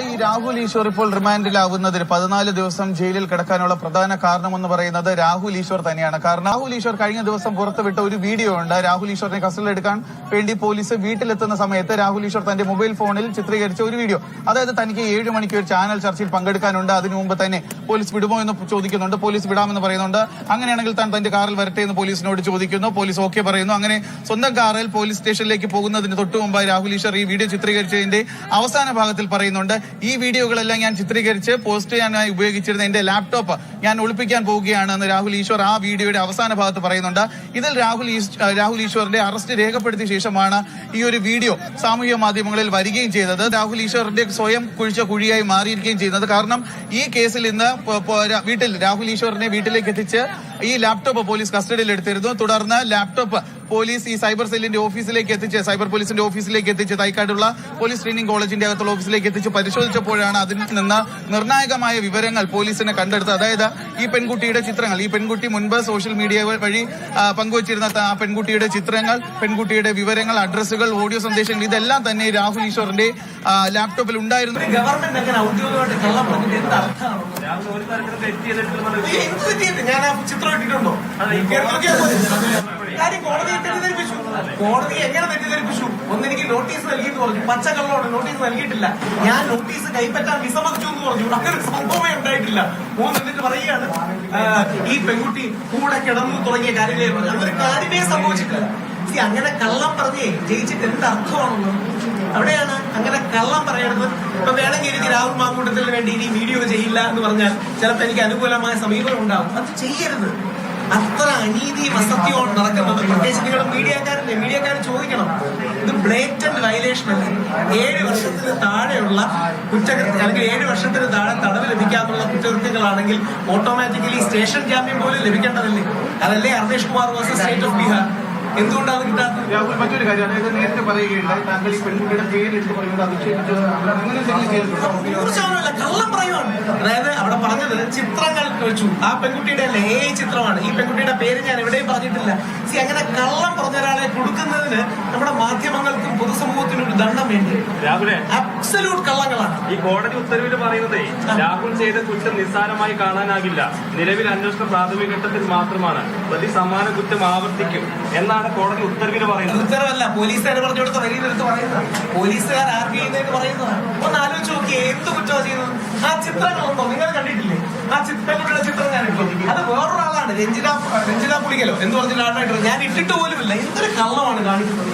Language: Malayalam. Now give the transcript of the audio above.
ഈ രാഹുൽ ഈശ്വർ ഇപ്പോൾ റിമാൻഡിലാവുന്നതിന് 14 ദിവസം ജയിലിൽ കിടക്കാനുള്ള പ്രധാന കാരണമെന്ന് പറയുന്നത് രാഹുൽ ഈശ്വർ തന്നെയാണ്. കാരണം രാഹുൽ ഈശ്വർ കഴിഞ്ഞ ദിവസം പുറത്തുവിട്ട ഒരു വീഡിയോ ഉണ്ട്. രാഹുൽ ഈശ്വറിനെ കസ്റ്റഡിയിലെടുക്കാൻ വേണ്ടി പോലീസ് വീട്ടിലെത്തുന്ന സമയത്ത് രാഹുൽ ഈശ്വർ തന്റെ മൊബൈൽ ഫോണിൽ ചിത്രീകരിച്ച ഒരു വീഡിയോ. അതായത് തനിക്ക് 7 മണിക്ക് ഒരു ചാനൽ ചർച്ചയിൽ പങ്കെടുക്കാനുണ്ട്, അതിനു മുമ്പ് തന്നെ പോലീസ് വിടുമോ എന്ന് ചോദിക്കുന്നുണ്ട്. പോലീസ് വിടാമെന്ന് പറയുന്നുണ്ട്. അങ്ങനെയാണെങ്കിൽ താൻ തന്റെ കാറിൽ വരട്ടെ എന്ന് പോലീസിനോട് ചോദിക്കുന്നു. പോലീസ് ഓക്കെ പറയുന്നു. അങ്ങനെ സ്വന്തം കാറിൽ പോലീസ് സ്റ്റേഷനിലേക്ക് പോകുന്നതിന് തൊട്ടു മുമ്പായി രാഹുൽ ഈശ്വർ ഈ വീഡിയോ ചിത്രീകരിച്ചതിന്റെ അവസാന ഭാഗത്തിൽ പറയുന്നുണ്ട്, ഈ വീഡിയോകളെല്ലാം ഞാൻ ചിത്രീകരിച്ച് പോസ്റ്റ് ചെയ്യാനായി ഉപയോഗിച്ചിരുന്ന എന്റെ ലാപ്ടോപ്പ് ഞാൻ ഒളിപ്പിക്കാൻ പോവുകയാണെന്ന് രാഹുൽ ഈശ്വർ ആ വീഡിയോയുടെ അവസാന ഭാഗത്ത് പറയുന്നുണ്ട്. ഇതിൽ രാഹുൽ ഈശ്വറിന്റെ അറസ്റ്റ് രേഖപ്പെടുത്തിയ ശേഷമാണ് ഈ ഒരു വീഡിയോ സാമൂഹ്യ മാധ്യമങ്ങളിൽ വരികയും ചെയ്തത്. രാഹുൽ ഈശ്വറിന്റെ സ്വയം കുഴിച്ച കുഴിയായി മാറിയിരിക്കുകയും ചെയ്യുന്നത്. കാരണം ഈ കേസിൽ ഇന്ന് രാഹുൽ ഈശ്വറിനെ വീട്ടിലേക്ക് എത്തിച്ച് ഈ ലാപ്ടോപ്പ് പോലീസ് കസ്റ്റഡിയിൽ എടുത്തിരുന്നു. തുടർന്ന് ലാപ്ടോപ്പ് പോലീസ് ഈ സൈബർ സെല്ലിന്റെ ഓഫീസിലേക്ക് എത്തിച്ച്, സൈബർ പോലീസിന്റെ ഓഫീസിലേക്ക് എത്തിച്ച്, തൈക്കാടുള്ള പോലീസ് ട്രെയിനിംഗ് കോളേജിന്റെ അകത്തുള്ള ഓഫീസിലേക്ക് എത്തിച്ച് പരിശോധിച്ചപ്പോഴാണ് അതിൽ നിന്ന് നിർണായകമായ വിവരങ്ങൾ പോലീസിനെ കണ്ടെടുത്തത്. അതായത് ഈ പെൺകുട്ടിയുടെ ചിത്രങ്ങൾ, ഈ പെൺകുട്ടി മുൻപ് സോഷ്യൽ മീഡിയ വഴി പങ്കുവച്ചിരുന്ന ആ പെൺകുട്ടിയുടെ ചിത്രങ്ങൾ, പെൺകുട്ടിയുടെ വിവരങ്ങൾ, അഡ്രസ്സുകൾ, ഓഡിയോ സന്ദേശങ്ങൾ, ഇതെല്ലാം തന്നെ രാഹുൽ ഈശ്വറിന്റെ ലാപ്ടോപ്പിൽ ഉണ്ടായിരുന്നു. ഗവൺമെന്റ് അങ്ങനെ ഔദ്യോഗികമായിട്ട് കള്ളം പറഞ്ഞിട്ട് എന്ത് അർത്ഥമാണ്? ഞാൻ ആ ചിത്രം ഇട്ടിട്ടുണ്ടോ? കാര്യം കോടതിയെ തെറ്റിദ്ധരിപ്പിച്ചു. കോടതിയെ എങ്ങനെ തെറ്റിദ്ധരിപ്പിച്ചു? ഒന്നെനിക്ക് നോട്ടീസ് നൽകിയെന്ന് പറഞ്ഞു, പച്ചക്കള്ളോട് നോട്ടീസ് നൽകിയിട്ടില്ല, ഞാൻ നോട്ടീസ് കൈപ്പറ്റാൻ വിസമ്മതിച്ചു എന്ന് പറഞ്ഞു. അങ്ങനെ സംഭവമേ ഉണ്ടായിട്ടില്ല. എന്നിട്ട് പറയുകയാണ് ഈ പെൺകുട്ടി കൂടെ കിടന്നു തുടങ്ങിയ കാര്യങ്ങളെ പറഞ്ഞു. അങ്ങനെ കാര്യമേ സംഭവിച്ചിട്ടില്ല. അങ്ങനെ കള്ളം പറഞ്ഞേ ജയിച്ചിട്ട് എന്ത് അർത്ഥമാണുള്ളത്? അവിടെയാണ് അങ്ങനെ കള്ളം പറയണത്. ഇപ്പൊ വേണമെങ്കിൽ എനിക്ക് രാഹുൽ മാങ്കൂട്ടത്തിന് വേണ്ടി ഇനി വീഡിയോ ചെയ്യില്ല എന്ന് പറഞ്ഞാൽ ചിലപ്പോൾ എനിക്ക് അനുകൂലമായ സമീപനം ഉണ്ടാവും. അത് ചെയ്യരുത്. അത്ര അനീതിയും അസത്യവും നടക്കുന്നത്. പ്രത്യേകിച്ച് നിങ്ങൾ മീഡിയക്കാരൻ ചോദിക്കണം, ഇത് ബ്ലേറ്റന്റ് വയലേഷൻ അല്ലേ? 7 വർഷത്തിന് താഴെയുള്ള അല്ലെങ്കിൽ 7 വർഷത്തിന് താഴെ തടവ് ലഭിക്കാനുള്ള കുറ്റകൃത്യങ്ങളാണെങ്കിൽ ഓട്ടോമാറ്റിക്കലി സ്റ്റേഷൻ ജാമ്യം പോലും ലഭിക്കേണ്ടതല്ലേ? അതല്ലേ Arnesh Kumar versus state of Bihar? എന്തുകൊണ്ടാണ് കിട്ടാത്തത്? രാഹുൽ മറ്റൊരു കാര്യം, അതായത് നേരത്തെ പറയുകയുണ്ടായി താങ്കൾ ഈ പെൺകുട്ടിയുടെ പേരെടുത്ത് പറയുന്നത് അധിക്ഷേപിച്ചത് കള്ളം പറയുവാണ്. അതായത് അവിടെ പറഞ്ഞത് ചിത്രങ്ങൾ വെച്ചു, ആ പെൺകുട്ടിയുടെ AI ചിത്രമാണ്, ഈ പെൺകുട്ടിയുടെ പേര് ഞാൻ എവിടെയും പറഞ്ഞിട്ടില്ല. അങ്ങനെ കള്ളം പറഞ്ഞ ഒരാളെ കൊടുക്കുന്നതിന് നമ്മുടെ മാധ്യമങ്ങൾക്കും പൊതുസമൂഹത്തിനും ഒരു ദണ്ഡം വേണ്ടി. അബ്സല്യൂട്ട് കള്ളങ്ങളാണ്. ഈ കോടതി ഉത്തരവിൽ പറയുന്നതേ രാഹുൽ ചെയ്ത കുറ്റം നിസ്സാരമായി കാണാനാകില്ല, നിലവിൽ അന്വേഷണ പ്രാഥമിക ഘട്ടത്തിൽ മാത്രമാണ്, പ്രതി സമാന കുറ്റം ആവർത്തിക്കും എന്നാണ് കോടതി ഉത്തരവിൽ പറയുന്നത്. ഉത്തരവല്ല, പോലീസുകാർ പറഞ്ഞു കൊടുത്ത വരിയിലെടുത്ത് പറയുന്നത്. പോലീസുകാർ ആർഗ്യൂ ചെയ്യുന്നതെന്ന് പറയുന്നതാണ്. ഒന്ന് ആലോചിച്ച് നോക്കിയേ, എന്ത് കുറ്റമാണ് ചെയ്യുന്നത്? ആ ചിത്രങ്ങളുണ്ടോ? നിങ്ങൾ കണ്ടിട്ടില്ലേ ആ പെൺകുട്ടിയുടെ ചിത്രം? ഞാൻ ഇട്ടു. അത് വേറൊരാളാണ്, രഞ്ജിത പുളിക്കലോ എന്ന് പറഞ്ഞ ആളായിട്ട് ഞാൻ ഇട്ടിട്ട് പോലുമില്ല. എന്തൊരു കള്ളമാണ് കാണിക്കുന്നത്.